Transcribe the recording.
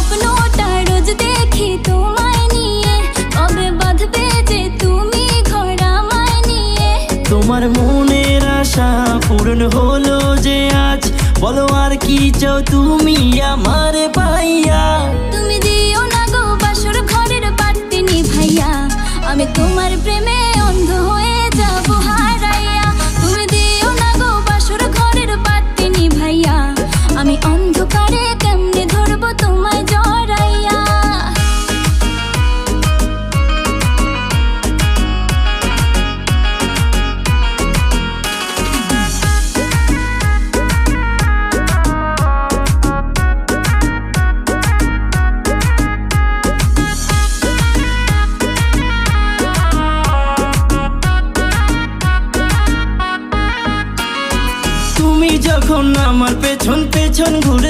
স্বপ্নটা রোজ দেখি তোমায় নিয়ে, কবে বাঁধবে যে তুমি ঘর আমায় নিয়ে। তোমার মনের আশা পূরণ হলো যে আজ, বলো আর কি চাও তুমি আমার পাইয়া।